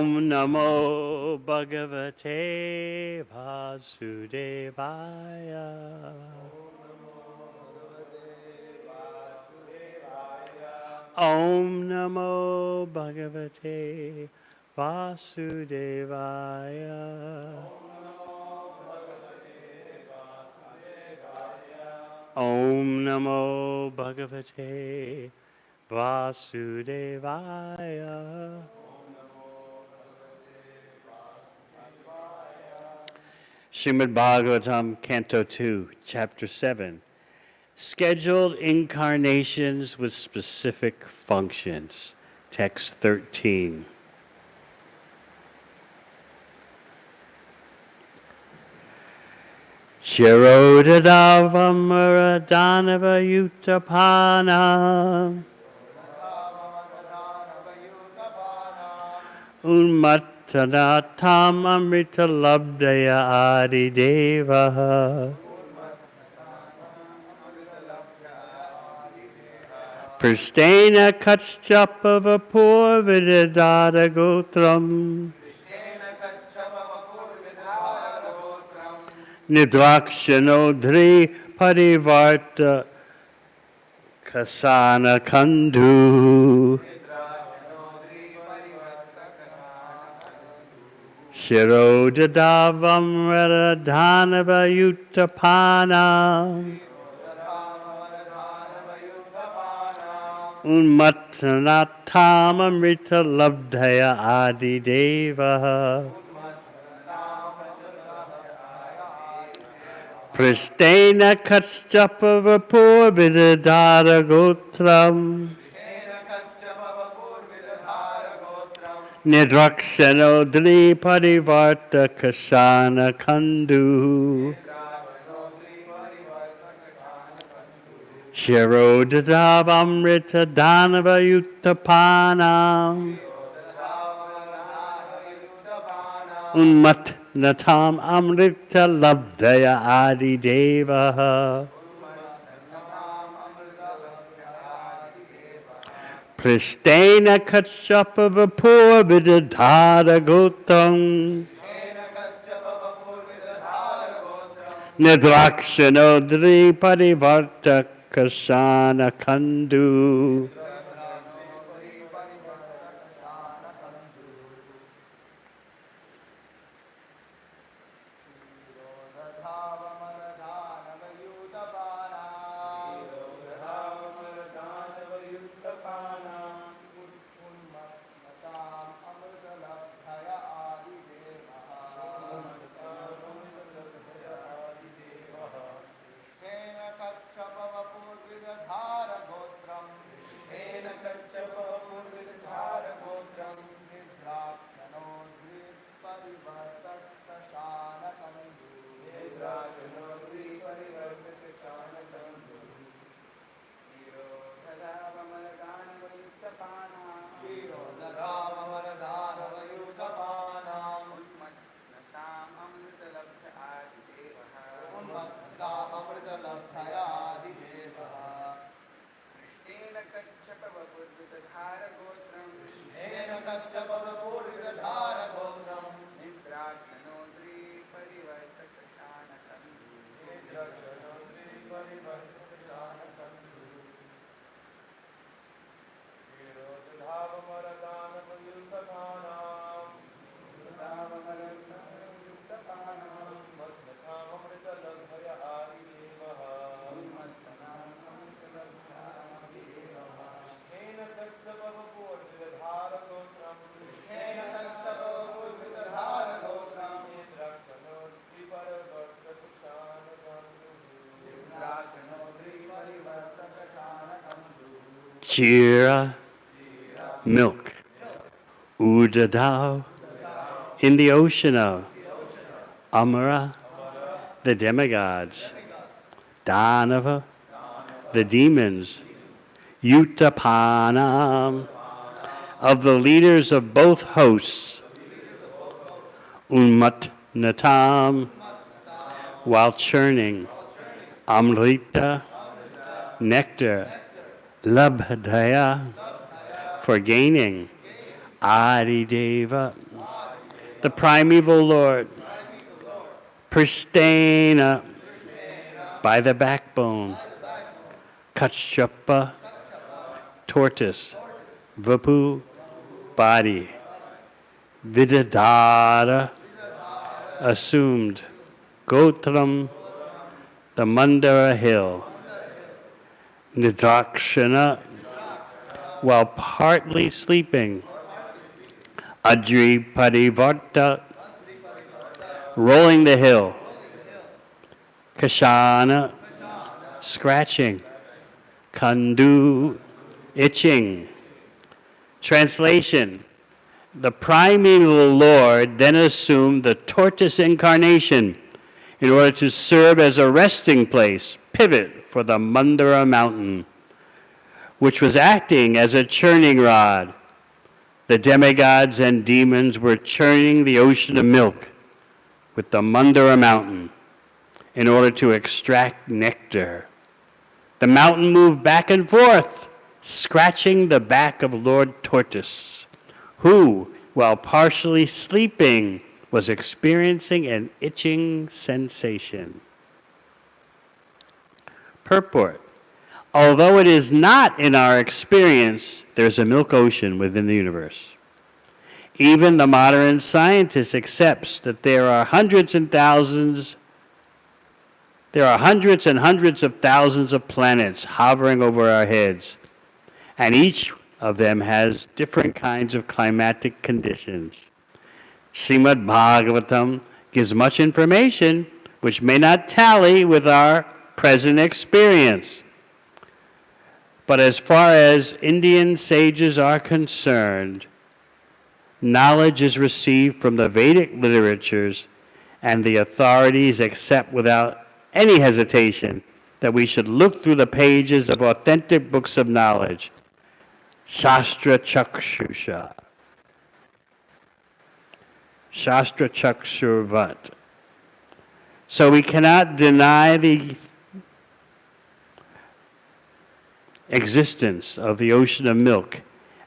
Om Namo Bhagavate Vasudevaya. Om Namo Bhagavate Vasudevaya. Om Namo Bhagavate Vasudevaya. Srimad Bhagavatam, Canto 2, Chapter 7. Scheduled incarnations with specific functions. Text 13. Shirodadavamara Danava Yutapana Unmattanatam Amrita Labdaya Adi Deva Pristena Kachapava Purvidadada Gotram Nidvakshanodri Parivarta Kasana Kandhu Shirodadavam Radhanava Yutapana Unmattanatam Amrita Labdhaya Adi Deva Pristena Kachapava Purvidadara Gotram Nidvakshanodri Parivarta Kasana Kandhu Shirodadavamrita Danava Yutapana Unmattanatam Amrita Labdaya Adi Deva Pristena Kachapava Purvidadara Gotram Nidvakshanodri Parivarta Kasana Kandhu Jira, milk, Udadav, in the ocean of Amara, the demigods, Danava, the demons, Utapana, of the leaders of both hosts, Unmattanatam, while churning, Amrita, nectar, Labdhaya, for gaining, Adi Deva, the primeval Lord, Pristena, by the backbone, Kachapa, tortoise, Vapu, body, Vidadara, assumed, Gotram, the Mandara hill, Nidrakshana, while partly sleeping, Adri Parivarta, rolling the hill, Kashana, scratching, Kandu, itching. Translation: the primeval Lord then assumed the tortoise incarnation in order to serve as a resting place, pivot for the Mandara mountain, which was acting as a churning rod. The demigods and demons were churning the ocean of milk with the Mandara mountain in order to extract nectar. The mountain moved back and forth, scratching the back of Lord Tortoise, who, while partially sleeping, was experiencing an itching sensation. Purport: although it is not in our experience, there's a milk ocean within the universe. Even the modern scientist accepts that there are hundreds and hundreds of thousands of planets hovering over our heads, and each of them has different kinds of climatic conditions. Srimad Bhagavatam gives much information which may not tally with our present experience. But as far as Indian sages are concerned, knowledge is received from the Vedic literatures, and the authorities accept without any hesitation that we should look through the pages of authentic books of knowledge. Shastra Chakshusha. Shastra Chakshurvat. So we cannot deny the existence of the ocean of milk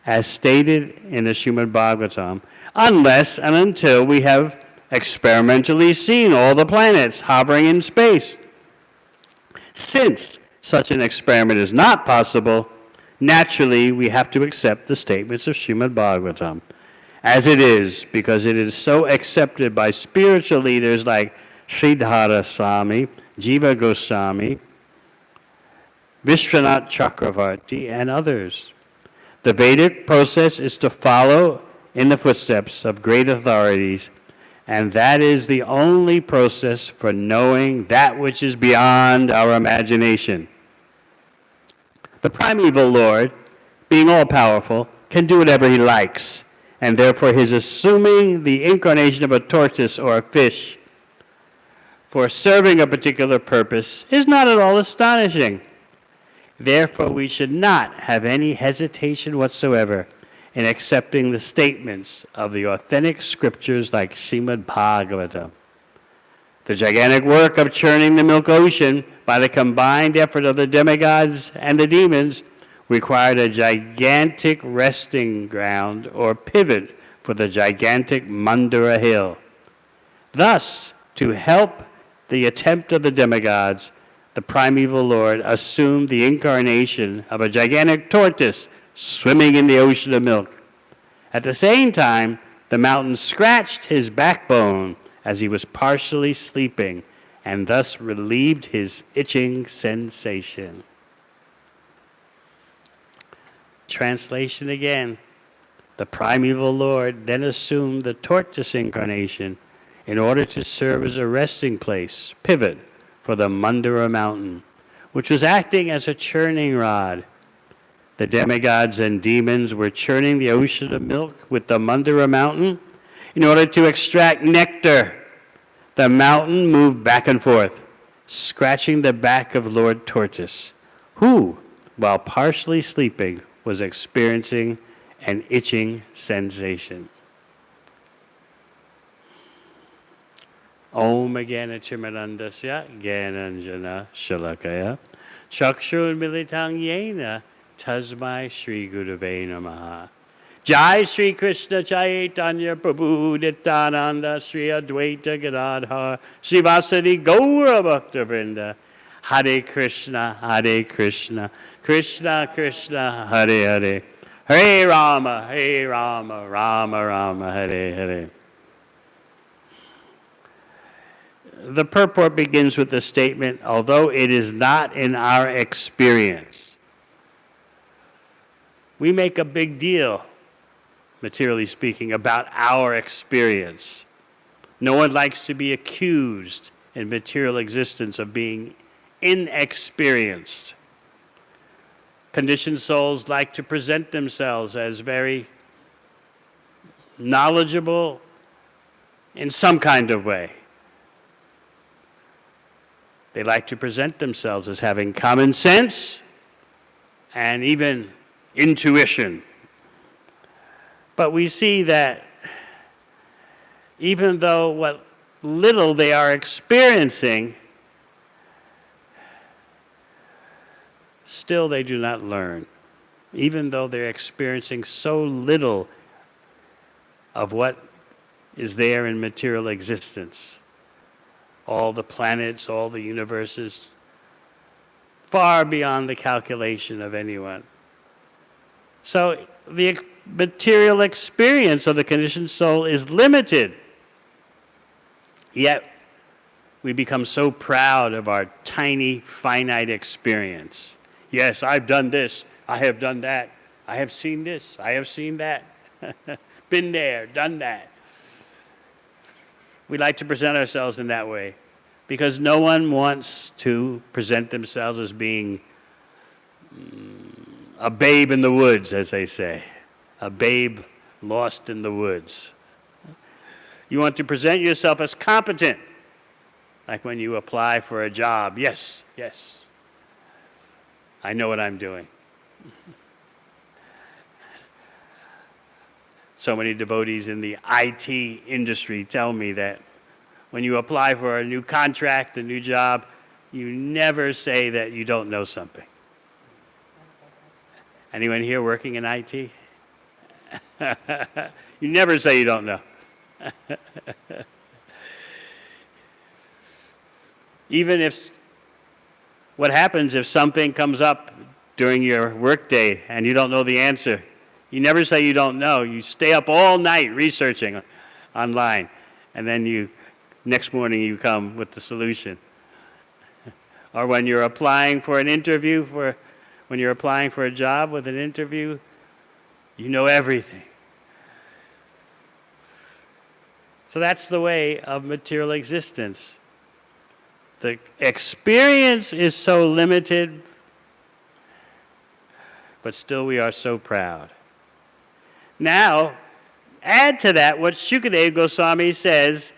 as stated in the Srimad Bhagavatam, unless and until we have experimentally seen all the planets hovering in space. Since such an experiment is not possible, naturally we have to accept the statements of Srimad Bhagavatam as it is, because it is so accepted by spiritual leaders like Sridhara Swami, Jiva Goswami, Vishwanath Chakravarti, and others. The Vedic process is to follow in the footsteps of great authorities, and that is the only process for knowing that which is beyond our imagination. The primeval Lord, being all-powerful, can do whatever he likes, and therefore his assuming the incarnation of a tortoise or a fish for serving a particular purpose is not at all astonishing. Therefore, we should not have any hesitation whatsoever in accepting the statements of the authentic scriptures like Srimad Bhagavatam. The gigantic work of churning the milk ocean by the combined effort of the demigods and the demons required a gigantic resting ground or pivot for the gigantic Mandara hill. Thus, to help the attempt of the demigods, the primeval Lord assumed the incarnation of a gigantic tortoise swimming in the ocean of milk. At the same time, the mountain scratched his backbone as he was partially sleeping, and thus relieved his itching sensation. Translation again. The primeval Lord then assumed the tortoise incarnation in order to serve as a resting place, pivot, for the Mandara mountain, which was acting as a churning rod. The demigods and demons were churning the ocean of milk with the Mandara mountain in order to extract nectar. The mountain moved back and forth, scratching the back of Lord Tortoise, who, while partially sleeping, was experiencing an itching sensation. Om Agana Chimarandasya Gyananjana Shalakaya Chakshur Militang Yena Tasmai Shri Gurave Namaha. Jai Shri Krishna Chaitanya Prabhu Nityananda Shri Advaita Gadadhar Srivasadi Gaura Bhakta Vrinda. Hare Krishna, Krishna Krishna, Hare Hare. Hare Rama, Rama Rama, Hare Hare. The purport begins with the statement, although it is not in our experience. We make a big deal, materially speaking, about our experience. No one likes to be accused in material existence of being inexperienced. Conditioned souls like to present themselves as very knowledgeable in some kind of way. They like to present themselves as having common sense and even intuition. But we see that even though what little they are experiencing, still they do not learn. Even though they're experiencing so little of what is there in material existence. All the planets, all the universes, far beyond the calculation of anyone. So the material experience of the conditioned soul is limited. Yet we become so proud of our tiny, finite experience. Yes, I've done this, I have done that, I have seen this, I have seen that, been there, done that. We like to present ourselves in that way because no one wants to present themselves as being a babe in the woods, as they say, a babe lost in the woods. You want to present yourself as competent, like when you apply for a job. Yes, I know what I'm doing. So many devotees in the IT industry tell me that when you apply for a new contract, a new job, you never say that you don't know something. Anyone here working in IT? You never say you don't know. Even if, what happens if something comes up during your workday and you don't know the answer? You never say you don't know. You stay up all night researching online, and then next morning you come with the solution. Or when you're applying for an interview, when you're applying for a job with an interview, you know everything. So that's the way of material existence. The experience is so limited, but still we are so proud. Now, add to that what Shukadeva Goswami says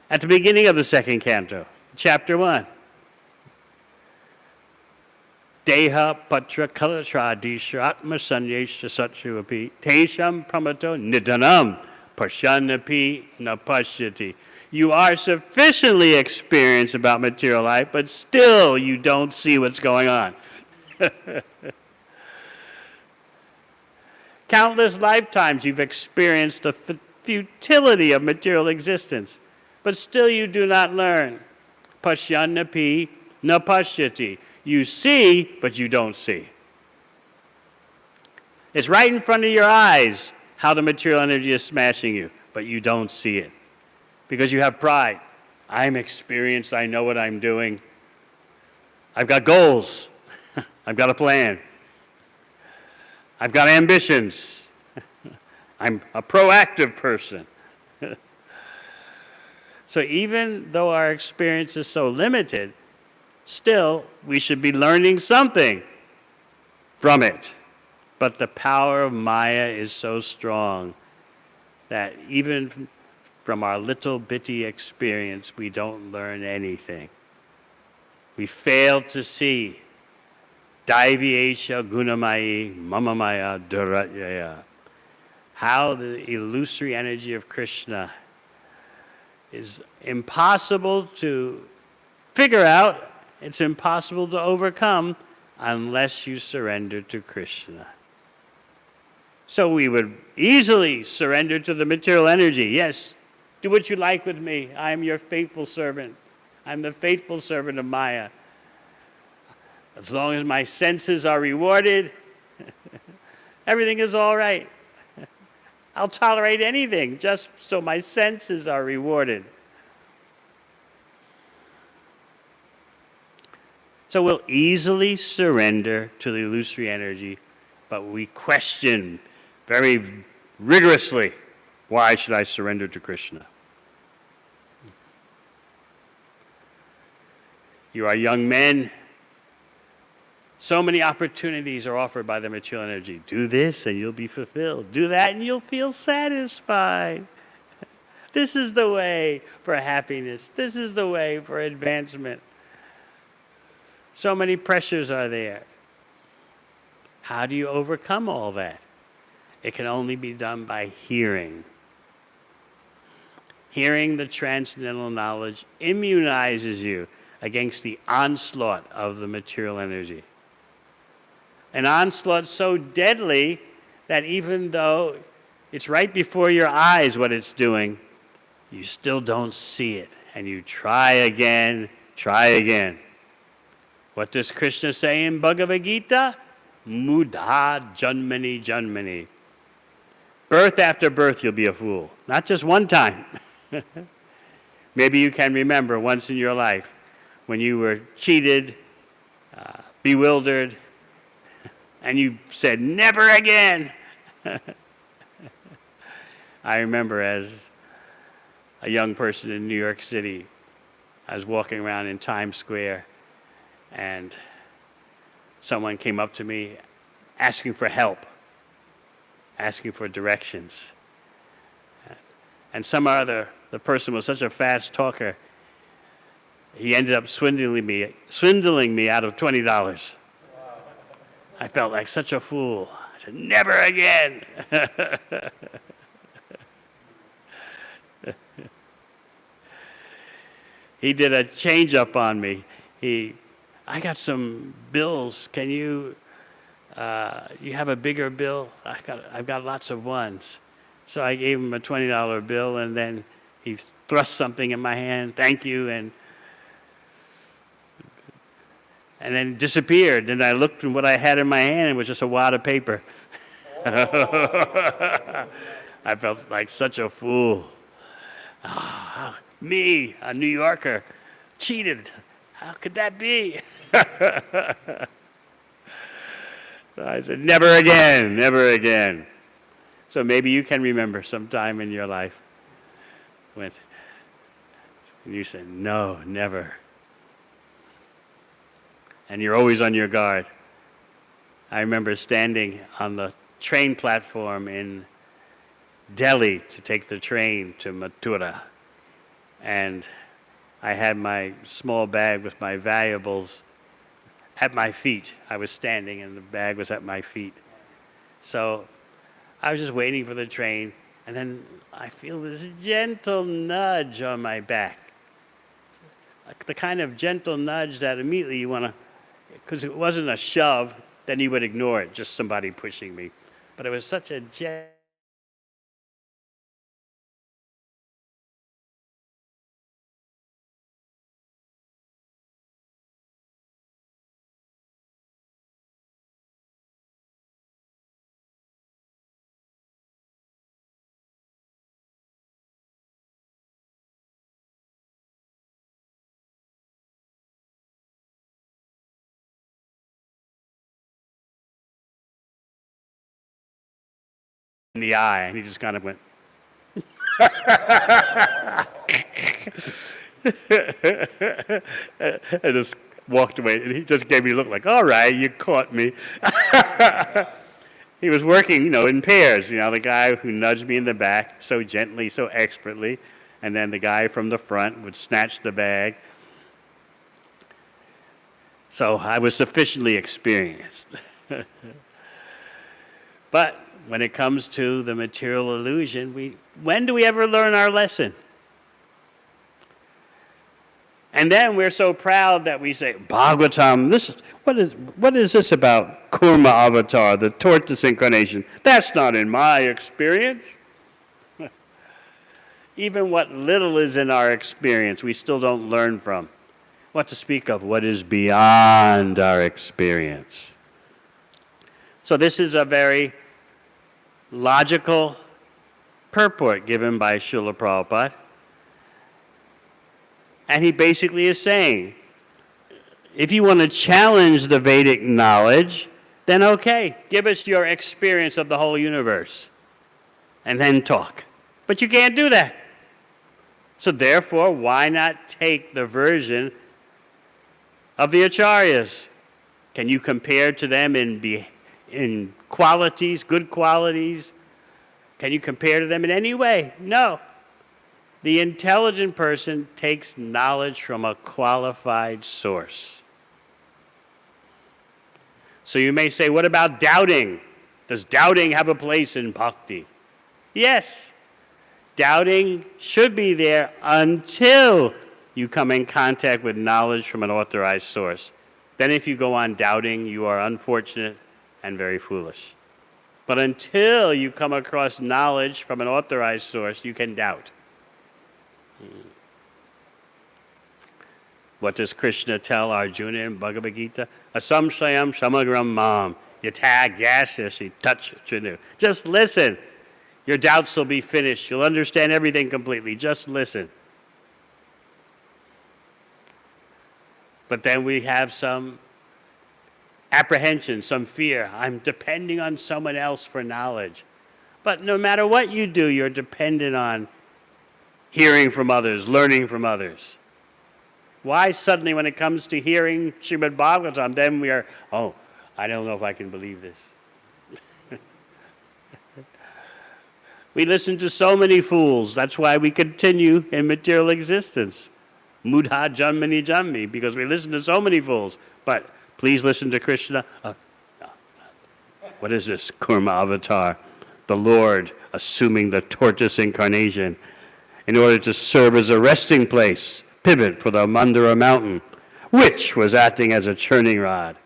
at the beginning of the second canto, chapter 1. Deha patra kalatradisha atma sanyesha satchuapi tesham pramato nidanam pashyanapi na pashyati. You are sufficiently experienced about material life, but still you don't see what's going on. Countless lifetimes you've experienced the futility of material existence, but still you do not learn. Pashyanapi na pashyati. You see, but you don't see. It's right in front of your eyes how the material energy is smashing you, but you don't see it. Because you have pride. I'm experienced, I know what I'm doing. I've got goals. I've got a plan. I've got ambitions. I'm a proactive person. So even though our experience is so limited, still we should be learning something from it. But the power of Maya is so strong that even from our little bitty experience, we don't learn anything. We fail to see Daivyesha Gunamayi Mamamaya Duratyaya. How the illusory energy of Krishna is impossible to figure out, it's impossible to overcome unless you surrender to Krishna. So we would easily surrender to the material energy. Yes, do what you like with me. I am your faithful servant. I'm the faithful servant of Maya. As long as my senses are rewarded, everything is all right. I'll tolerate anything just so my senses are rewarded. So we'll easily surrender to the illusory energy, but we question very rigorously, why should I surrender to Krishna? You are young men. So many opportunities are offered by the material energy. Do this and you'll be fulfilled. Do that and you'll feel satisfied. This is the way for happiness. This is the way for advancement. So many pressures are there. How do you overcome all that? It can only be done by hearing. Hearing the transcendental knowledge immunizes you against the onslaught of the material energy. An onslaught so deadly that even though it's right before your eyes what it's doing, you still don't see it. And you try again, try again. What does Krishna say in Bhagavad Gita? Mudha janmani janmani. Birth after birth you'll be a fool. Not just one time. Maybe you can remember once in your life when you were cheated, bewildered, and you said, never again. I remember as a young person in New York City, I was walking around in Times Square, and someone came up to me asking for help, asking for directions. And the person was such a fast talker, he ended up swindling me out of $20. I felt like such a fool. I said, never again. He did a change up on me. I got some bills. Can you have a bigger bill? I've got lots of ones. So I gave him a $20 bill, and then he thrust something in my hand. Thank you, and then disappeared. And I looked at what I had in my hand, and it was just a wad of paper. I felt like such a fool. Me, a New Yorker, cheated. How could that be? So I said, never again, never again. So maybe you can remember some time in your life when you said, no, never. And you're always on your guard. I remember standing on the train platform in Delhi to take the train to Mathura. And I had my small bag with my valuables at my feet. I was standing and the bag was at my feet. So I was just waiting for the train, and then I feel this gentle nudge on my back. The kind of gentle nudge that immediately you want to, because it wasn't a shove, then you would ignore it, just somebody pushing me. But it was such a gentle in the eye, and he just kind of went. I just walked away, and he just gave me a look like, all right, you caught me. He was working, in pairs, the guy who nudged me in the back so gently, so expertly, and then the guy from the front would snatch the bag. So I was sufficiently experienced. But when it comes to the material illusion, when do we ever learn our lesson? And then we're so proud that we say, Bhagavatam, what is this about Kurma avatar, the tortoise incarnation? That's not in my experience. Even what little is in our experience, we still don't learn from. What to speak of what is beyond our experience. So this is a very logical purport given by Srila Prabhupada. And he basically is saying, if you want to challenge the Vedic knowledge, then okay, give us your experience of the whole universe, and then talk. But you can't do that. So therefore, why not take the version of the Acharyas? Can you compare to them in qualities, good qualities? Can you compare to them in any way? No. The intelligent person takes knowledge from a qualified source. So you may say, what about doubting? Does doubting have a place in bhakti? Yes. Doubting should be there until you come in contact with knowledge from an authorized source. Then if you go on doubting, you are unfortunate and very foolish. But until you come across knowledge from an authorized source, you can doubt. What does Krishna tell Arjuna in Bhagavad Gita? Asamshayam shamagram mam yatag yasasi touch chanu. Just listen. Your doubts will be finished. You'll understand everything completely. Just listen. But then we have some apprehension, some fear. I'm depending on someone else for knowledge. But no matter what you do, you're dependent on hearing from others, learning from others. Why suddenly when it comes to hearing Srimad Bhagavatam, then we are, I don't know if I can believe this. We listen to so many fools. That's why we continue in material existence. Mudha janmani janmi, because we listen to so many fools. But please listen to Krishna. What is this? Kurma avatar, the Lord assuming the tortoise incarnation in order to serve as a resting place, pivot for the Mandara mountain, which was acting as a churning rod.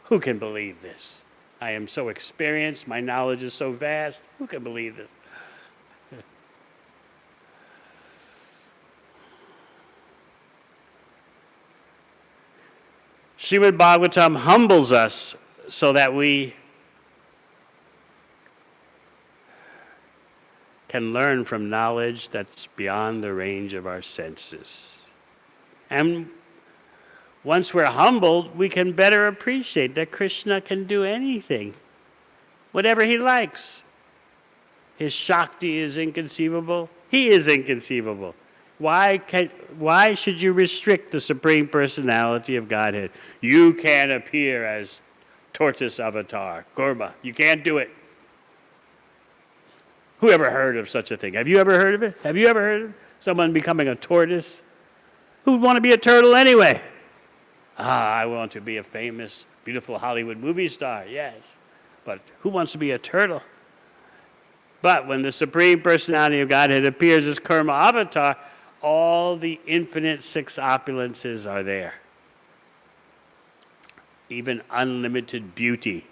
Who can believe this? I am so experienced, my knowledge is so vast. Who can believe this? Srimad Bhagavatam humbles us so that we can learn from knowledge that's beyond the range of our senses. And once we're humbled, we can better appreciate that Krishna can do anything, whatever he likes. His Shakti is inconceivable. He is inconceivable. Why should you restrict the Supreme Personality of Godhead? You can't appear as tortoise avatar, Kurma. You can't do it. Who ever heard of such a thing? Have you ever heard of it? Have you ever heard of someone becoming a tortoise? Who would want to be a turtle anyway? I want to be a famous, beautiful Hollywood movie star, yes. But who wants to be a turtle? But when the Supreme Personality of Godhead appears as Kurma avatar, all the infinite six opulences are there. Even unlimited beauty.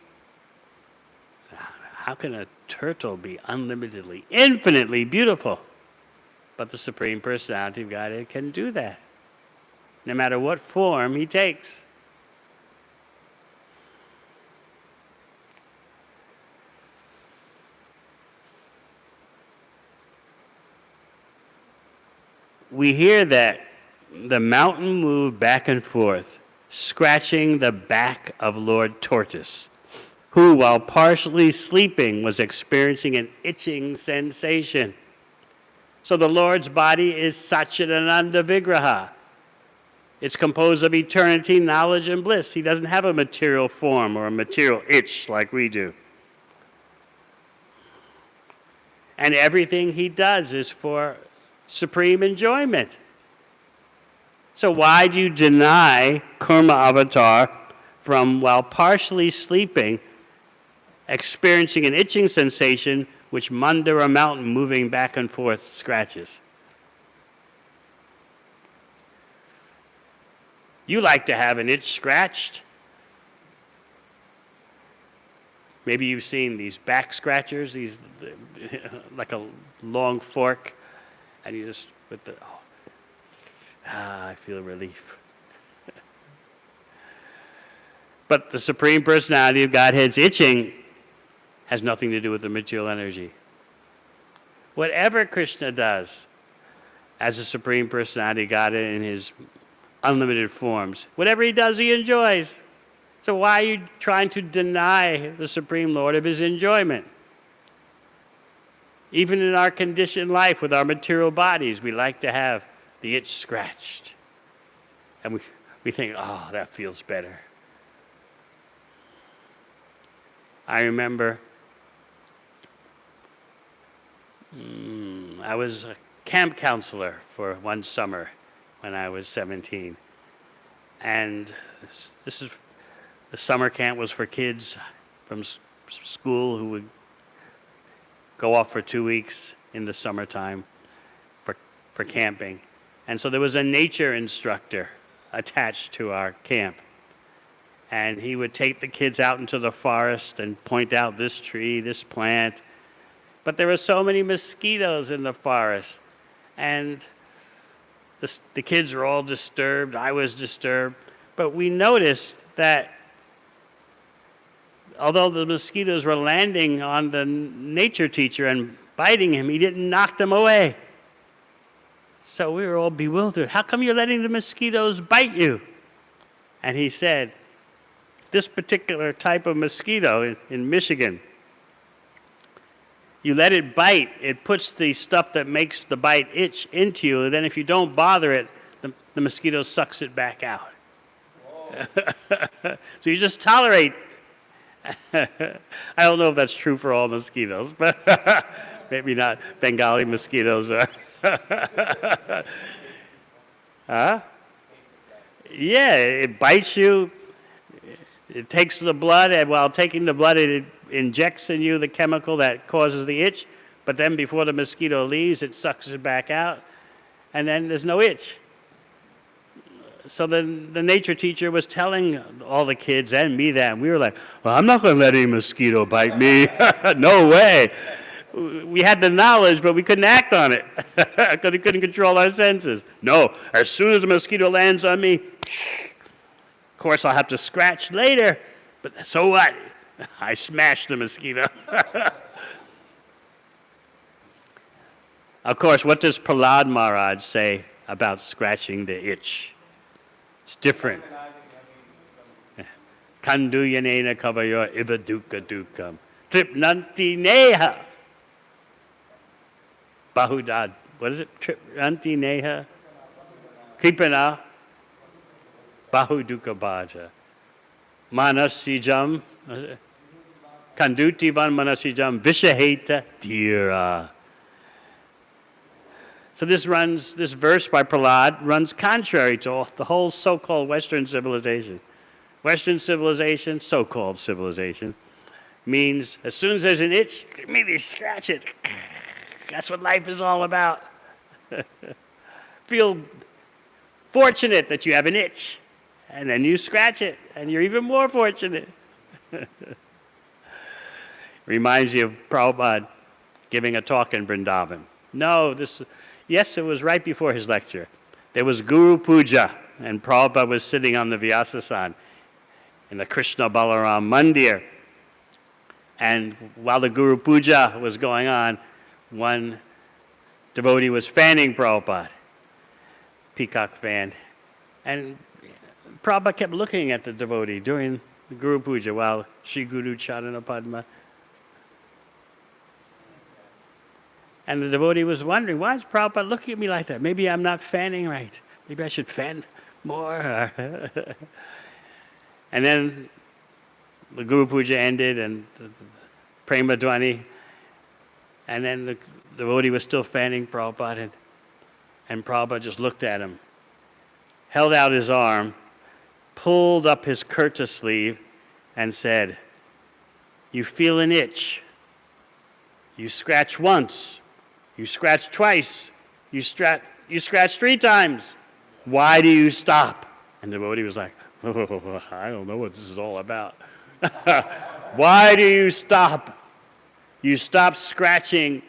How can a turtle be unlimitedly, infinitely beautiful? But the Supreme Personality of Godhead can do that, no matter what form he takes. We hear that the mountain moved back and forth, scratching the back of Lord Tortoise, who, while partially sleeping, was experiencing an itching sensation. So the Lord's body is Satchidananda Vigraha. It's composed of eternity, knowledge, and bliss. He doesn't have a material form or a material itch like we do. And everything he does is for supreme enjoyment. So why do you deny Kurma avatar from, while partially sleeping, experiencing an itching sensation which Mandara mountain moving back and forth scratches? You like to have an itch scratched. Maybe you've seen these back scratchers, these like a long fork, and you just with the I feel relief. But the Supreme Personality of Godhead's itching has nothing to do with the material energy. Whatever Krishna does as the Supreme Personality of Godhead in his unlimited forms, whatever he does, he enjoys. So why are you trying to deny the Supreme Lord of his enjoyment? Even in our conditioned life with our material bodies, we like to have the itch scratched. And we think, oh, that feels better. I remember I was a camp counselor for one summer when I was 17. And this is the summer camp was for kids from school who would go off for 2 weeks in the summertime for camping. And so there was a nature instructor attached to our camp. And he would take the kids out into the forest and point out this tree, this plant. But there were so many mosquitoes in the forest. And the kids were all disturbed. I was disturbed. But we noticed that although the mosquitoes were landing on the nature teacher and biting him, he didn't knock them away. So we were all bewildered. How come you're letting the mosquitoes bite you? And he said, this particular type of mosquito in Michigan, you let it bite, it puts the stuff that makes the bite itch into you, and then if you don't bother it, the mosquito sucks it back out. So you just tolerate. I don't know if that's true for all mosquitoes, but maybe not. Bengali mosquitoes are. Huh? Yeah, it bites you. It takes the blood, and while taking the blood, it injects in you the chemical that causes the itch. But then before the mosquito leaves, it sucks it back out, and then there's no itch. So the nature teacher was telling all the kids and me that, and we were like, well, I'm not going to let any mosquito bite me. No way. We had the knowledge, but we couldn't act on it because we couldn't control our senses. No, as soon as the mosquito lands on me, of course I'll have to scratch later, but so what? I smashed the mosquito. Of course, what does Prahlad Maharaj say about scratching the itch? It's different. Kanduyanena kavayo ibaduka dukam. Tripnanti neha. Bahudad. What is it? Tripnanti neha. Kripana. Bahuduka bhaja. Manasijam. Kandutivan manasijam. Vishaheta dhira. So this verse by Prahlad runs contrary to the whole so-called Western civilization. Western civilization, so-called civilization, means as soon as there's an itch, immediately scratch it. That's what life is all about. Feel fortunate that you have an itch, and then you scratch it, and you're even more fortunate. Reminds you of Prabhupada giving a talk in Vrindavan. Yes, it was right before his lecture. There was Guru Puja, and Prabhupada was sitting on the Vyasasan in the Krishna Balaram Mandir. And while the Guru Puja was going on, one devotee was fanning Prabhupada, peacock fan. And Prabhupada kept looking at the devotee during the Guru Puja while Sri Guru Charana Padma. And the devotee was wondering, why is Prabhupada looking at me like that? Maybe I'm not fanning right. Maybe I should fan more. And then the Guru Puja ended and the Prema Dwani. And then the devotee was still fanning Prabhupada. And Prabhupada just looked at him, held out his arm, pulled up his kurta sleeve, and said, you feel an itch. You scratch once. You scratch twice. You scratch 3 times. Why do you stop? And the devotee was like, oh, I don't know what this is all about. Why do you stop? You stop scratching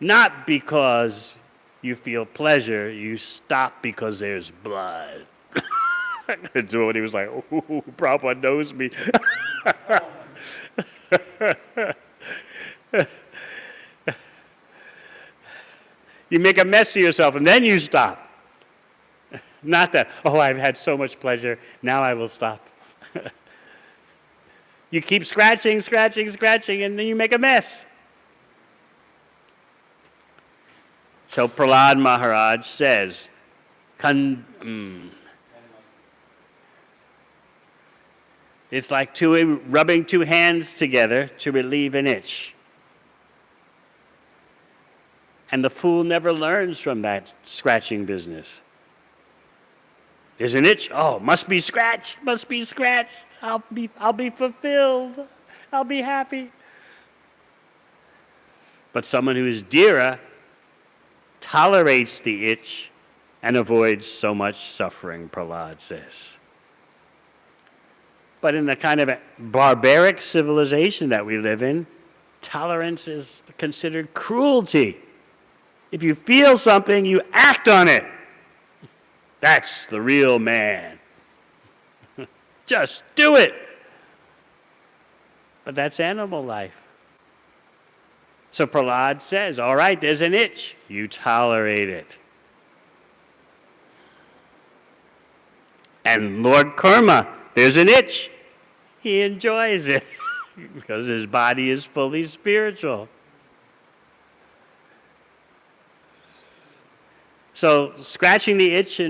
not because you feel pleasure, you stop because there's blood. The devotee was like, oh, Prabhupada knows me. You make a mess of yourself and then you stop. Not that, oh, I've had so much pleasure, now I will stop. You keep scratching, and then you make a mess. So Prahlad Maharaj says, it's like rubbing two hands together to relieve an itch. And the fool never learns from that scratching business. There's an itch. Oh, must be scratched. I'll be fulfilled. I'll be happy. But someone who is Dhira tolerates the itch and avoids so much suffering, Prahlad says. But in the kind of barbaric civilization that we live in, tolerance is considered cruelty. If you feel something, you act on it. That's the real man. Just do it. But that's animal life. So Prahlad says, all right, there's an itch. You tolerate it. And Lord Karma, there's an itch. He enjoys it because his body is fully spiritual. So scratching the itch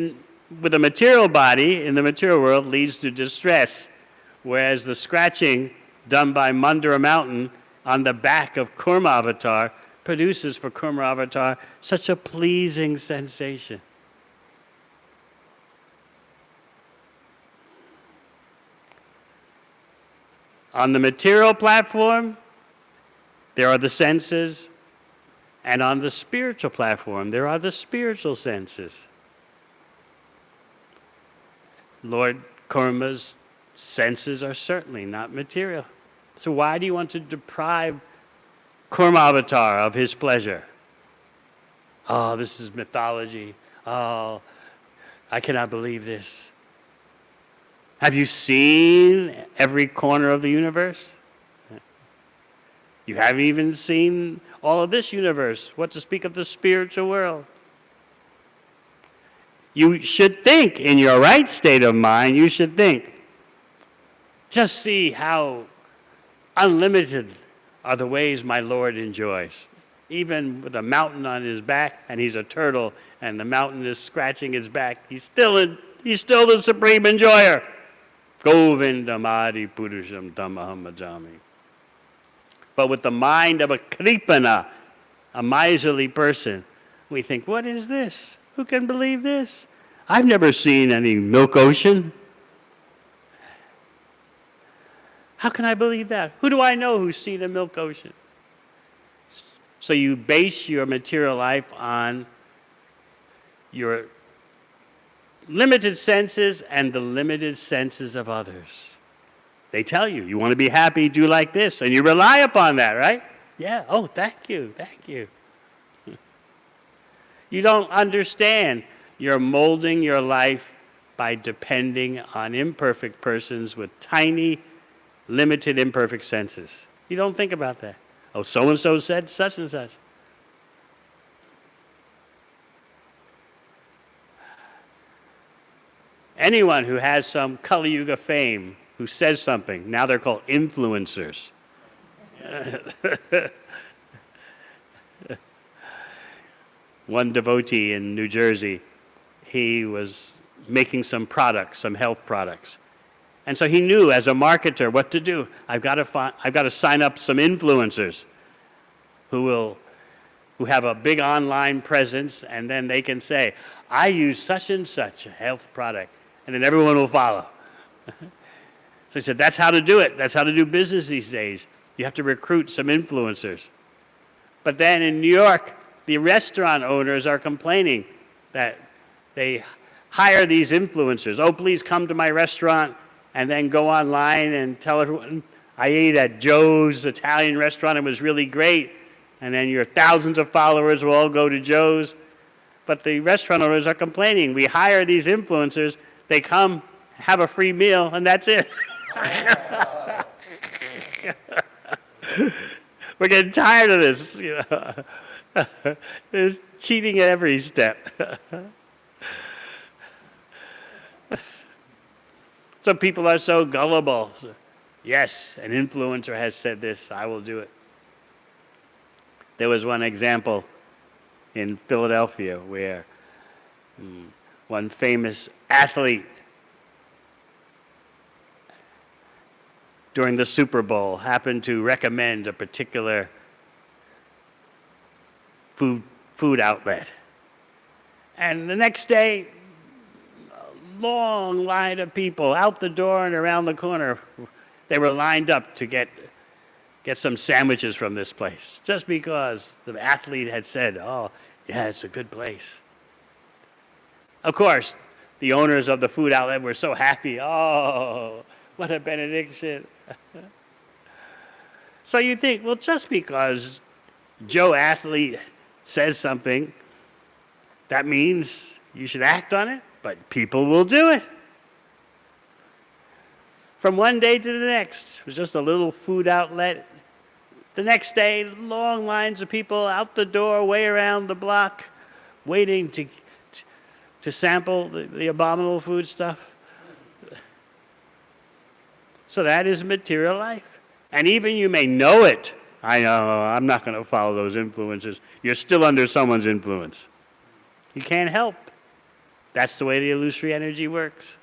with a material body in the material world leads to distress, whereas the scratching done by Mandara Mountain on the back of Kurma Avatar produces for Kurma Avatar such a pleasing sensation. On the material platform, there are the senses. And on the spiritual platform, there are the spiritual senses. Lord Kurma's senses are certainly not material. So why do you want to deprive Kurma Avatar of his pleasure? Oh, this is mythology. Oh, I cannot believe this. Have you seen every corner of the universe? You haven't even seen all of this universe, what to speak of the spiritual world. You should think, in your right state of mind, you should think, just see how unlimited are the ways my Lord enjoys. Even with a mountain on his back, and he's a turtle, and the mountain is scratching his back, he's still the supreme enjoyer. Govindamadi Purusham Dhammaham Bhajami. But with the mind of a kripana, a miserly person, we think, what is this? Who can believe this? I've never seen any milk ocean. How can I believe that? Who do I know who's seen a milk ocean? So you base your material life on your limited senses and the limited senses of others. They tell you, you want to be happy, do like this, and you rely upon that, right? Yeah, oh, thank you. You don't understand. You're molding your life by depending on imperfect persons with tiny, limited, imperfect senses. You don't think about that. Oh, so-and-so said such and such. Anyone who has some Kali Yuga fame, who says something, now they're called influencers. One devotee in New Jersey, he was making some products, some health products. And so he knew as a marketer what to do. I've got to sign up some influencers who have a big online presence, and then they can say, I use such and such a health product, and then everyone will follow. So he said, that's how to do it. That's how to do business these days. You have to recruit some influencers. But then in New York, the restaurant owners are complaining that they hire these influencers. Oh, please come to my restaurant, and then go online and tell everyone, I ate at Joe's Italian restaurant, it was really great. And then your thousands of followers will all go to Joe's. But the restaurant owners are complaining. We hire these influencers, they come, have a free meal, and that's it. We're getting tired of this. There's cheating at every step. Some people are so gullible. Yes, an influencer has said this, I will do it. There was one example in Philadelphia where one famous athlete during the Super Bowl happened to recommend a particular food outlet. And the next day, a long line of people out the door and around the corner, they were lined up to get some sandwiches from this place, just because the athlete had said, oh, yeah, it's a good place. Of course, the owners of the food outlet were so happy. Oh, what a benediction. So you think, well, just because Joe athlete says something, that means you should act on it, but people will do it. From one day to the next, it was just a little food outlet. The next day, long lines of people out the door, way around the block, waiting to sample the abominable food stuff. So that is material life. And even you may know it. I know, I'm not going to follow those influences. You're still under someone's influence. You can't help. That's the way the illusory energy works.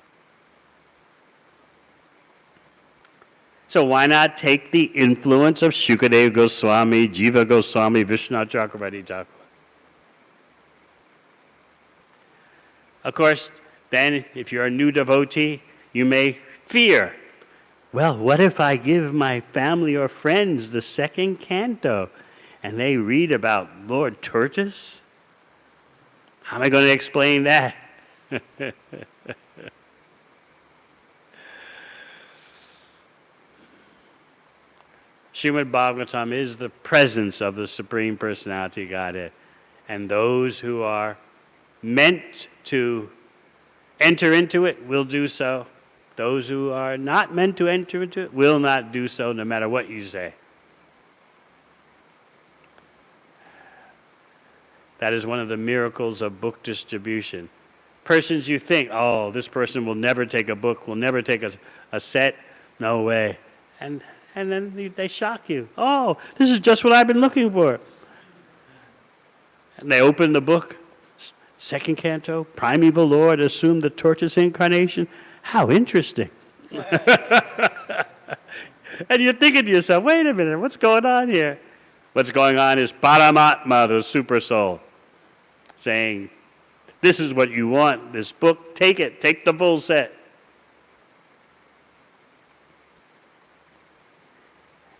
So why not take the influence of Shukadeva Goswami, Jiva Goswami, Vishwanath Chakravarti Thakur? Of course, then if you're a new devotee, you may fear, well, what if I give my family or friends the second canto and they read about Lord Tertius? How am I going to explain that? Srimad Bhagavatam is the presence of the Supreme Personality Godhead. And those who are meant to enter into it will do so. Those who are not meant to enter into it will not do so, no matter what you say. That is one of the miracles of book distribution. Persons you think, oh, this person will never take a book, will never take a set. No way. And then they shock you. Oh, this is just what I've been looking for. And they open the book, second canto, Primeval Lord assumed the Tertius incarnation. How interesting. And you're thinking to yourself, wait a minute, what's going on here? What's going on is Paramatma, the super soul, saying, this is what you want, this book, take it, take the full set.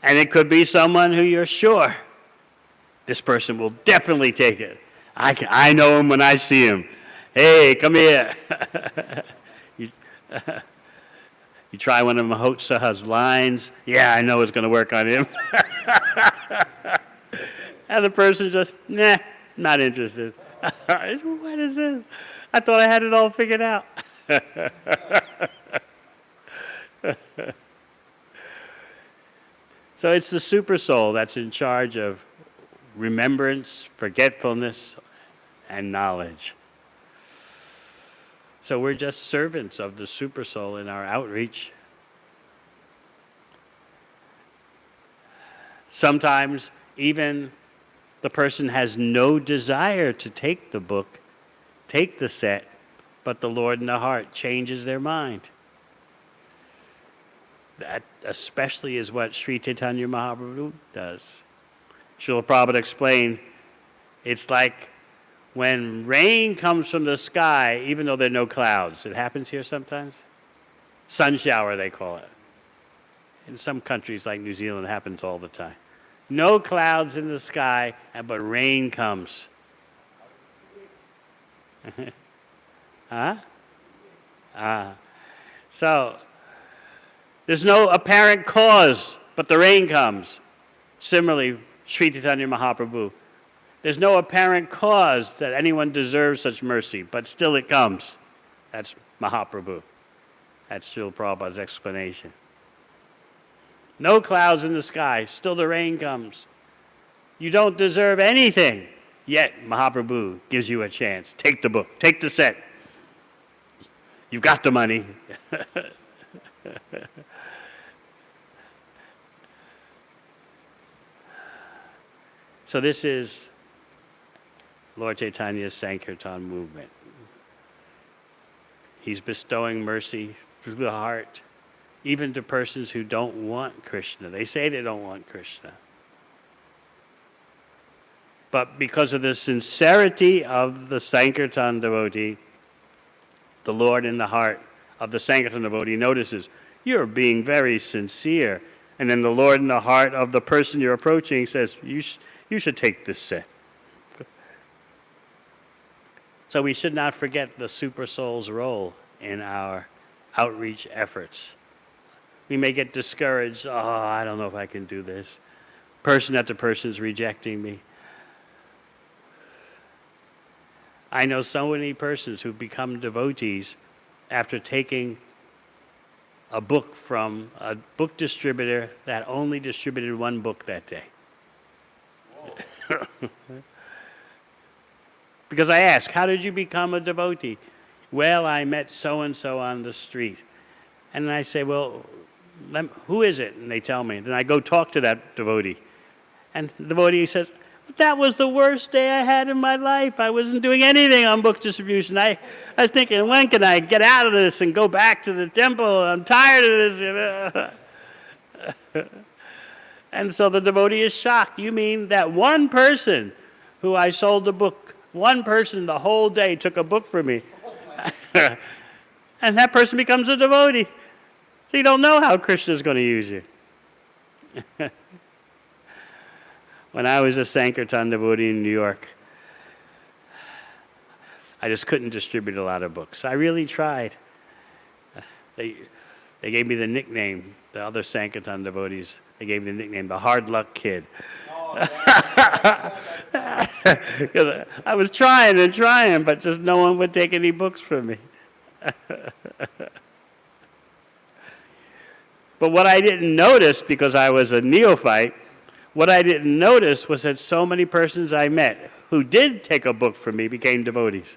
And it could be someone who you're sure, this person will definitely take it. I know him when I see him. Hey, come here. You try one of Mahotsaha's lines. Yeah, I know it's going to work on him. And the person just, nah, not interested. What is this? I thought I had it all figured out. So it's the super soul that's in charge of remembrance, forgetfulness, and knowledge. So we're just servants of the super soul in our outreach. Sometimes even the person has no desire to take the book, take the set, but the Lord in the heart changes their mind. That especially is what Sri Chaitanya Mahaprabhu does. Srila Prabhupada explained, it's like when rain comes from the sky, even though there are no clouds. It happens here sometimes. Sun shower, they call it. In some countries like New Zealand, it happens all the time. No clouds in the sky, but rain comes. Huh? So, there's no apparent cause, but the rain comes. Similarly, Sri Chaitanya Mahaprabhu. There's no apparent cause that anyone deserves such mercy, but still it comes. That's Mahaprabhu. That's Srila Prabhupada's explanation. No clouds in the sky, still the rain comes. You don't deserve anything, yet Mahaprabhu gives you a chance. Take the book, take the set. You've got the money. So this is Lord Chaitanya's Sankirtan movement. He's bestowing mercy through the heart, even to persons who don't want Krishna. They say they don't want Krishna. But because of the sincerity of the Sankirtan devotee, the Lord in the heart of the Sankirtan devotee notices, you're being very sincere. And then the Lord in the heart of the person you're approaching says, you should take this set. So we should not forget the super soul's role in our outreach efforts. We may get discouraged. Oh, I don't know if I can do this. Person after person is rejecting me. I know so many persons who become devotees after taking a book from a book distributor that only distributed one book that day. Because I ask, how did you become a devotee? Well, I met so-and-so on the street. And I say, well, who is it? And they tell me. Then I go talk to that devotee. And the devotee says, that was the worst day I had in my life. I wasn't doing anything on book distribution. I was thinking, when can I get out of this and go back to the temple? I'm tired of this. And so the devotee is shocked. You mean that one person who I sold the book, one person the whole day took a book from me. And that person becomes a devotee. So you don't know how Krishna is going to use you. When I was a Sankirtan devotee in New York, I just couldn't distribute a lot of books. I really tried. They gave me the nickname, the other Sankirtan devotees, they gave me the nickname, the Hard Luck Kid. Because I was trying and trying, but just no one would take any books from me. But what I didn't notice, because I was a neophyte, what I didn't notice was that so many persons I met who did take a book from me became devotees.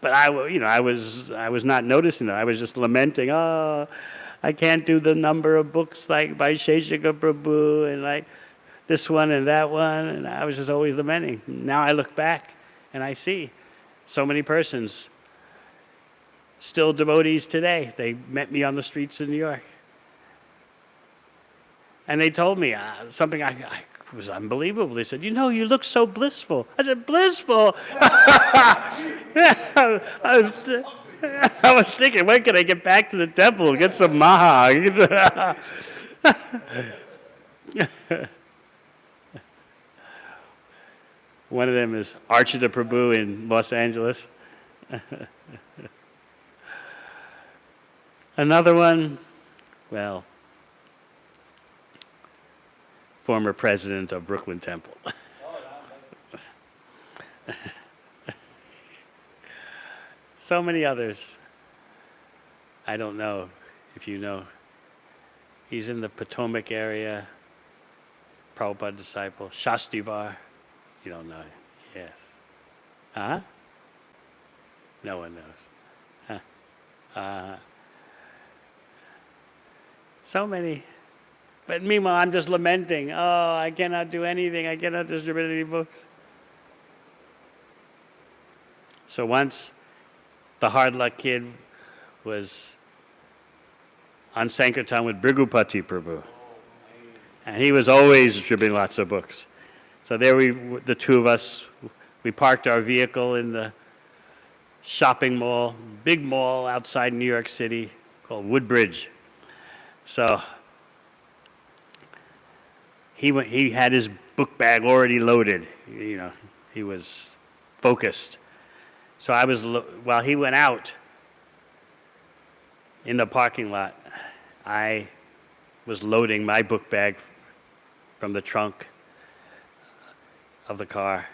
But I was not noticing that. I was just lamenting, oh, I can't do the number of books like by Sheshika Prabhu and like this one and that one, and I was just always lamenting. Now I look back and I see so many persons still devotees today. They met me on the streets of New York. And they told me something I was unbelievable. They said, you look so blissful. I said, blissful? I was thinking, when can I get back to the temple and get some maha? One of them is Archita Prabhu in Los Angeles. Another one, well, former president of Brooklyn Temple. So many others. I don't know if you know. He's in the Potomac area, Prabhupada disciple, Shastivar. You don't know. Yes. Huh? No one knows. Huh? So many. But meanwhile, I'm just lamenting. Oh, I cannot do anything. I cannot distribute any books. So once the Hard Luck Kid was on Sankirtan with Brigupati Prabhu. And he was always distributing lots of books. So there the two of us, we parked our vehicle in the shopping mall, big mall outside New York City called Woodbridge. So he had his book bag already loaded. He was focused. So while he went out in the parking lot, I was loading my book bag from the trunk of the car.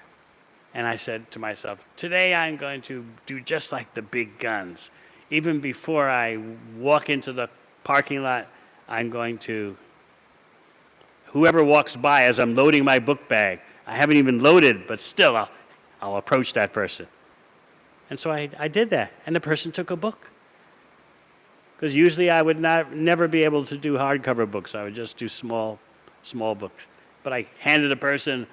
And I said to myself, today I'm going to do just like the big guns. Even before I walk into the parking lot, I'm going to, whoever walks by as I'm loading my book bag, I haven't even loaded, but still I'll approach that person. And so I did that, and the person took a book. Because usually I would never be able to do hardcover books. I would just do small books. But I handed a person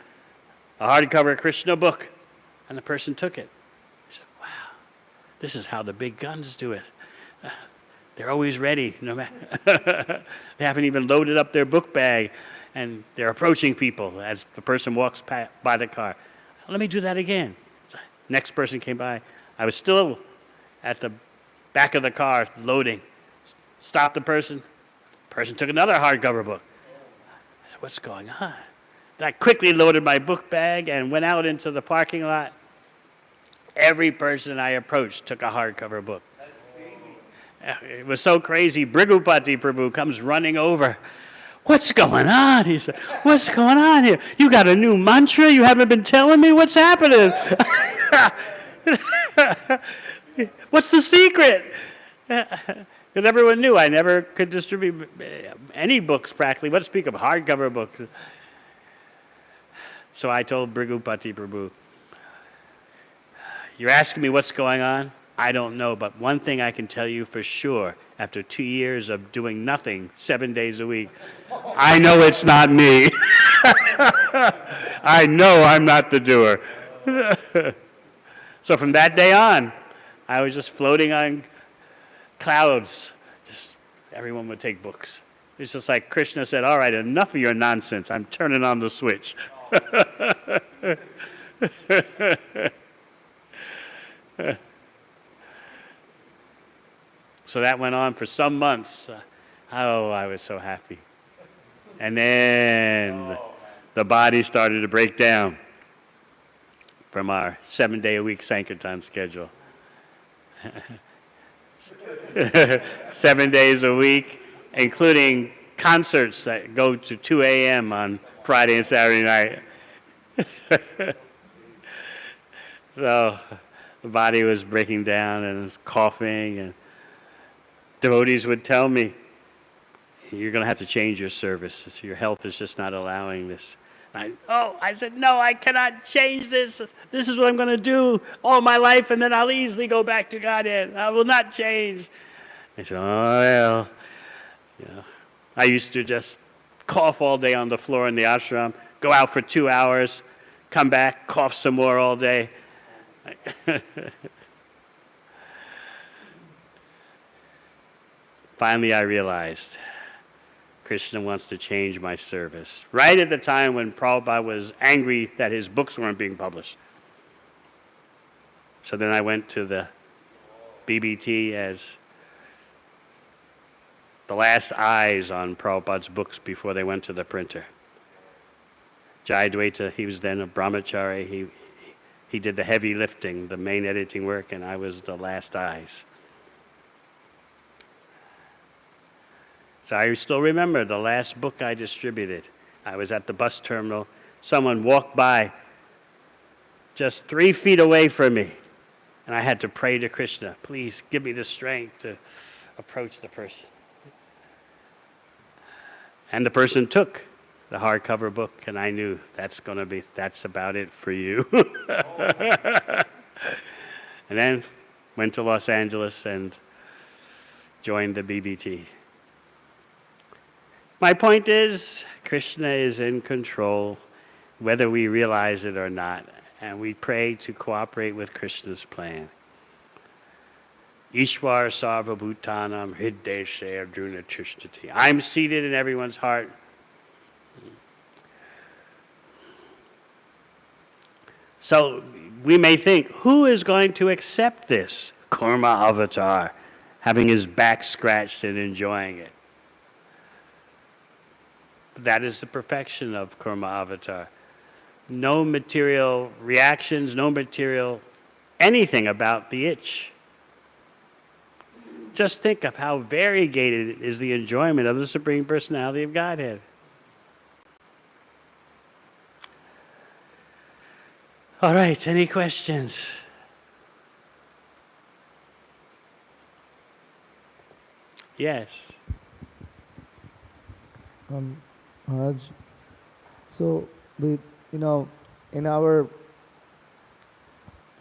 a hardcover Krishna book, and the person took it. I said, wow, this is how the big guns do it. They're always ready. No matter they haven't even loaded up their book bag, and they're approaching people as the person walks by the car. Let me do that again. Next person came by. I was still at the back of the car loading. Stopped the person. Person took another hardcover book. I said, what's going on? Then I quickly loaded my book bag and went out into the parking lot. Every person I approached took a hardcover book. It was so crazy. Brigupati Prabhu comes running over. What's going on? He said, what's going on here? You got a new mantra? You haven't been telling me? What's happening? What's the secret? Because everyone knew I never could distribute any books practically, what to speak of hardcover books. So I told Brigupati Prabhu, you're asking me what's going on? I don't know, but one thing I can tell you for sure, after 2 years of doing nothing 7 days a week, I know it's not me. I know I'm not the doer. So from that day on, I was just floating on clouds. Just everyone would take books. It's just like Krishna said, all right, enough of your nonsense. I'm turning on the switch. So that went on for some months. Oh, I was so happy. And then the body started to break down from our 7-day-a-week Sankirtan schedule. 7 days a week, including concerts that go to 2 a.m. on Friday and Saturday night. So the body was breaking down and was coughing, and devotees would tell me, you're going to have to change your service. Your health is just not allowing this. I said, no, I cannot change this. This is what I'm going to do all my life, and then I'll easily go back to Godhead. I will not change. I said, oh, well. I used to just cough all day on the floor in the ashram, go out for 2 hours, come back, cough some more all day. Finally, I realized Krishna wants to change my service. Right at the time when Prabhupada was angry that his books weren't being published. So then I went to the BBT as the last eyes on Prabhupada's books before they went to the printer. Jayadvaita, he was then a brahmachari. He did the heavy lifting, the main editing work, and I was the last eyes. So I still remember the last book I distributed. I was at the bus terminal. Someone walked by just 3 feet away from me. And I had to pray to Krishna, please give me the strength to approach the person. And the person took the hardcover book, and I knew that's about it for you. And then went to Los Angeles and joined the BBT. My point is, Krishna is in control, whether we realize it or not, and we pray to cooperate with Krishna's plan. Ishwar sarva bhutanam hriddeshe arjuna tishtati. I'm seated in everyone's heart. So we may think, who is going to accept this? Kurma avatar, having his back scratched and enjoying it. That is the perfection of Kurma avatar. No material reactions, no material anything about the itch. Just think of how variegated is the enjoyment of the Supreme Personality of Godhead. All right, any questions? Yes. Maharaj, so in our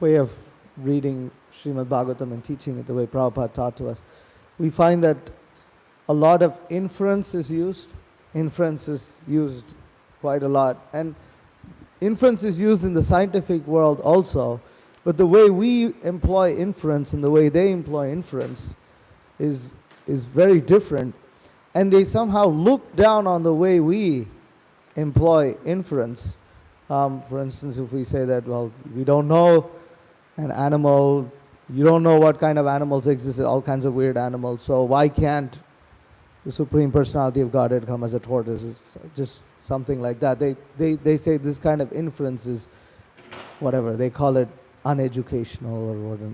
way of reading Srimad Bhagavatam and teaching it the way Prabhupada taught to us, we find that a lot of inference is used. Inference is used quite a lot. And inference is used in the scientific world also. But the way we employ inference and the way they employ inference is very different. And they somehow look down on the way we employ inference. For instance, if we say that, well, we don't know an animal, you don't know what kind of animals exist, all kinds of weird animals, so why can't the Supreme Personality of Godhead come as a tortoise? It's just something like that. They say this kind of inference is whatever, they call it uneducational or whatever.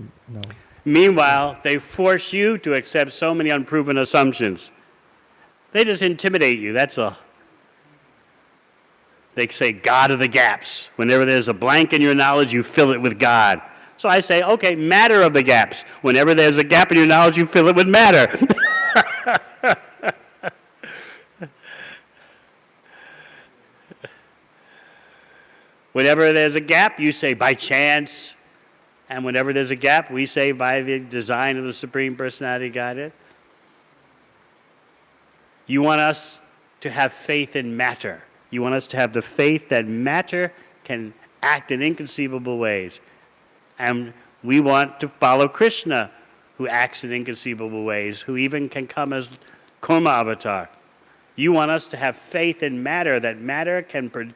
Meanwhile, they force you to accept so many unproven assumptions. They just intimidate you, that's all. They say God of the gaps. Whenever there's a blank in your knowledge, you fill it with God. So I say, okay, matter of the gaps. Whenever there's a gap in your knowledge, you fill it with matter. Whenever there's a gap, you say by chance. And whenever there's a gap, we say by the design of the Supreme Personality Godhead. You want us to have faith in matter. You want us to have the faith that matter can act in inconceivable ways. And we want to follow Krishna, who acts in inconceivable ways, who even can come as Kurma avatar. You want us to have faith in matter, that matter can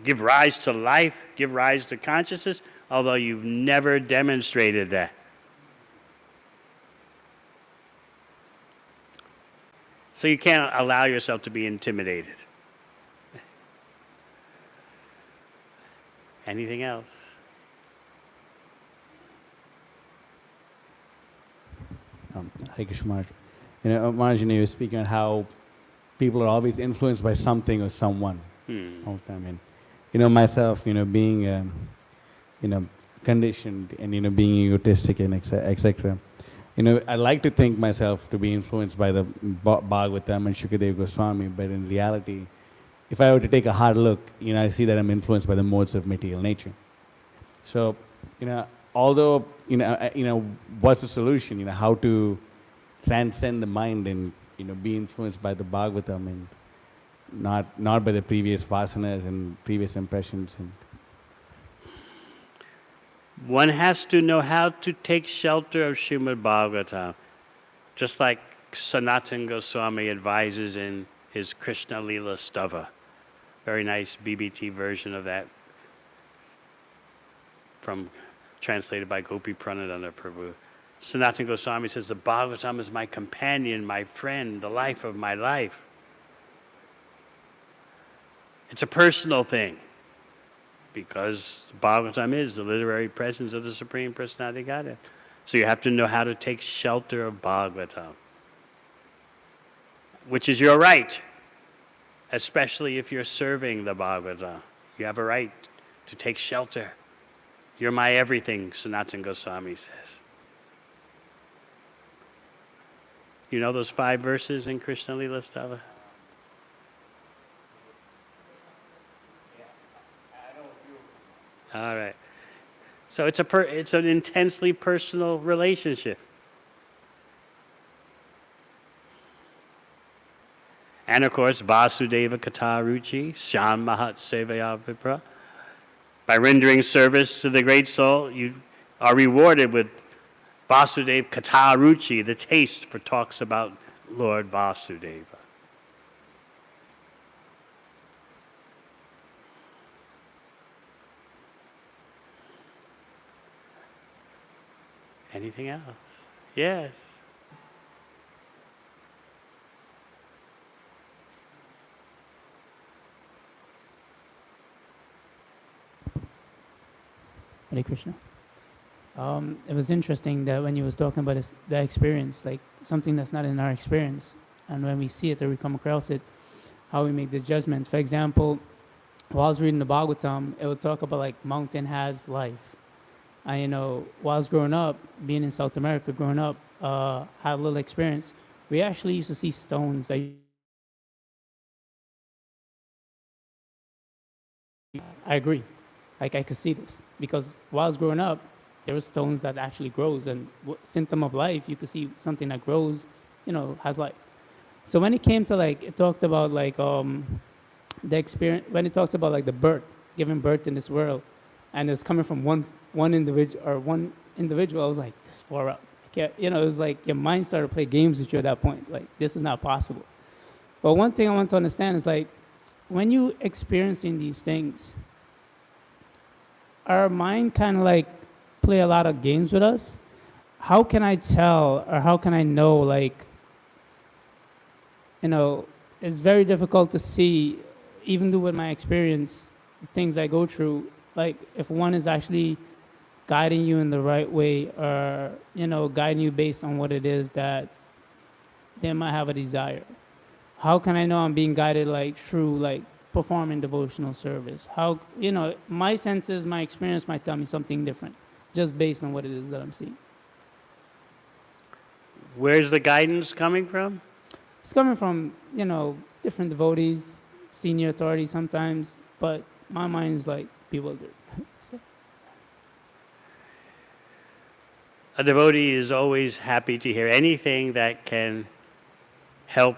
give rise to life, give rise to consciousness, although you've never demonstrated that. So you can't allow yourself to be intimidated. Anything else? Hare Krishna Maharaj. Maharaj, you were speaking on how people are always influenced by something or someone all the time. And, myself, being, conditioned and, being egotistic and etc. I like to think myself to be influenced by the Bhagavatam and Shukadeva Goswami, but in reality, if I were to take a hard look, I see that I'm influenced by the modes of material nature. So, although, what's the solution? How to transcend the mind and, be influenced by the Bhagavatam and not by the previous vasanas and previous impressions. And one has to know how to take shelter of Srimad Bhagavatam, just like Sanatana Goswami advises in his Krishna Lila Stava. Very nice BBT version of that, translated by Gopi Pranadana Prabhu. Sanatana Goswami says, the Bhagavatam is my companion, my friend, the life of my life. It's a personal thing, because Bhagavatam is the literary presence of the Supreme Personality of Godhead. So you have to know how to take shelter of Bhagavatam, which is your right, especially if you're serving the Bhagavatam. You have a right to take shelter. You're my everything, Sanatana Goswami says. You know those 5 verses in Krishna Lila Stava? All right. So it's an intensely personal relationship. And of course, Vasudeva Kata Ruchi, Shyam Mahat Sevaya Vipra. By rendering service to the Great Soul, you are rewarded with Vasudeva Kata Ruchi, the taste for talks about Lord Vasudeva. Anything else? Yes. Hare Krishna. It was interesting that when you was talking about this, the experience, like something that's not in our experience, and when we see it or we come across it, how we make the judgments. For example, while I was reading the Bhagavatam, it would talk about like mountain has life. I, while I was growing up, being in South America, growing up, had a little experience. We actually used to see stones that I agree. Like I could see this because while I was growing up, there were stones that actually grows, and symptom of life, you could see something that grows, has life. So when it came to like, it talked about like the experience when it talks about like the birth, giving birth in this world, and it's coming from one individual. I was like, this far up. I can't, it was like your mind started to play games with you at that point. Like this is not possible. But one thing I want to understand is like when you experiencing these things, our mind kind of like play a lot of games with us. How can I tell or how can I know like, it's very difficult to see, even though with my experience, the things I go through, like if one is actually guiding you in the right way or, guiding you based on what it is that they might have a desire. How can I know I'm being guided like through like performing devotional service? How, my senses, my experience might tell me something different just based on what it is that I'm seeing. Where's the guidance coming from? It's coming from, different devotees, senior authorities sometimes, but my mind is like bewildered. So, A devotee is always happy to hear anything that can help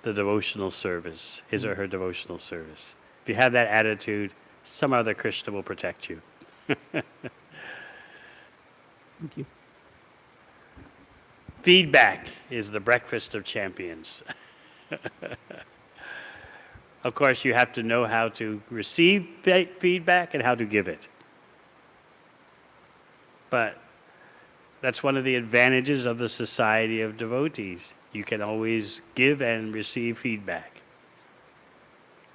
the devotional service, his or her devotional service. If you have that attitude, some other Krishna will protect you. thank you. Feedback is the breakfast of champions. Of course, you have to know how to receive feedback and how to give it. But that's one of the advantages of the society of devotees. You can always give and receive feedback.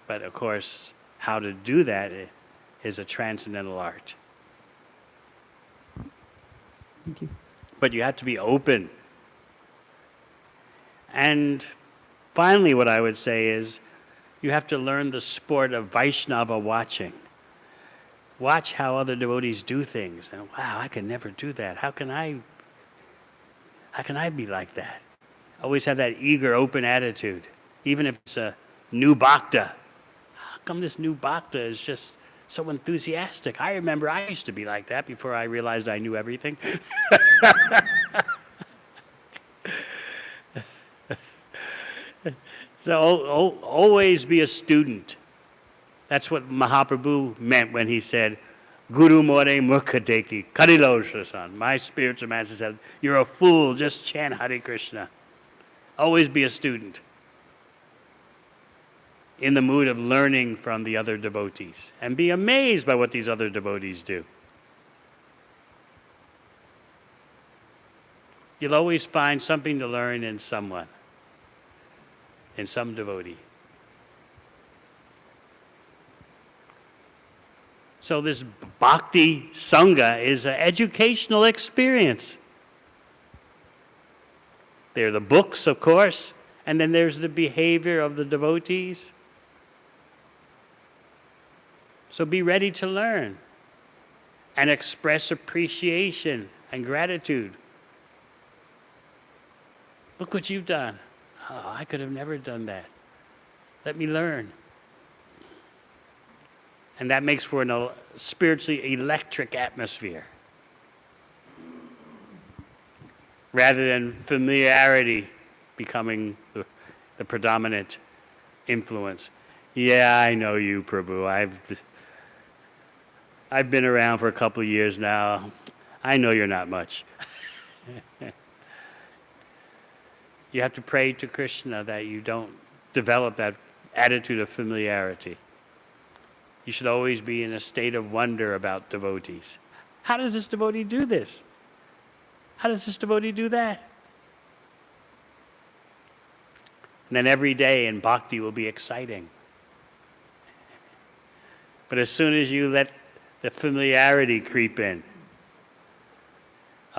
But of course, how to do that is a transcendental art. Thank you. But you have to be open. And finally, what I would say is you have to learn the sport of Vaishnava watching. Watch how other devotees do things. And wow, I can never do that. How can I be like that? Always have that eager, open attitude. Even if it's a new bhakta. How come this new bhakta is just so enthusiastic? I remember I used to be like that before I realized I knew everything. So always be a student. That's what Mahaprabhu meant when he said, Guru more mukha deki, karilosasan. My spiritual master said, you're a fool, just chant Hare Krishna. Always be a student. In the mood of learning from the other devotees. And be amazed by what these other devotees do. You'll always find something to learn in someone. In some devotee. So this bhakti sangha is an educational experience. There are the books, of course, and then there's the behavior of the devotees. So be ready to learn and express appreciation and gratitude. Look what you've done. Oh, I could have never done that. Let me learn. And that makes for a spiritually electric atmosphere. Rather than familiarity becoming the predominant influence. Yeah, I know you, Prabhu. I've been around for a couple of years now. I know you're not much. You have to pray to Krishna that you don't develop that attitude of familiarity. You should always be in a state of wonder about devotees. How does this devotee do this? How does this devotee do that? And then every day in bhakti will be exciting. But as soon as you let the familiarity creep in,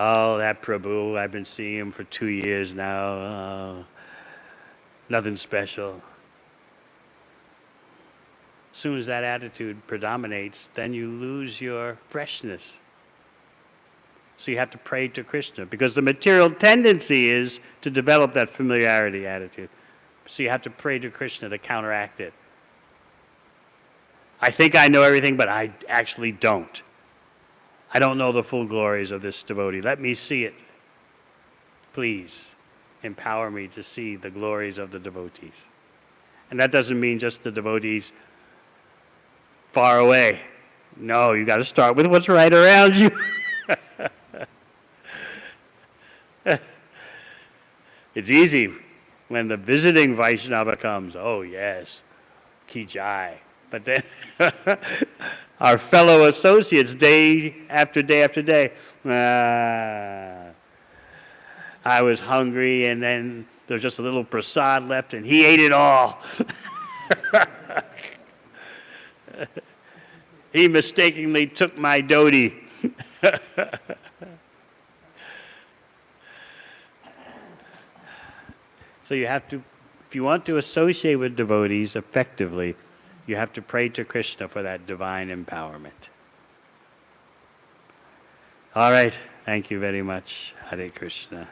Oh, that Prabhu, I've been seeing him for 2 years now. Nothing special. As soon as that attitude predominates, then you lose your freshness. So you have to pray to Krishna, because the material tendency is to develop that familiarity attitude. So you have to pray to Krishna to counteract it. I think I know everything, but I actually don't. I don't know the full glories of this devotee. Let me see it. Please empower me to see the glories of the devotees. And that doesn't mean just the devotees far away. No, you got to start with what's right around you. It's easy when the visiting Vaishnava comes. Oh yes, ki jai. But then our fellow associates, day after day after day, I was hungry, and then there was just a little prasad left, and he ate it all. He mistakenly took my dhoti. So you have to, if you want to associate with devotees effectively, you have to pray to Krishna for that divine empowerment. All right. Thank you very much. Hare Krishna.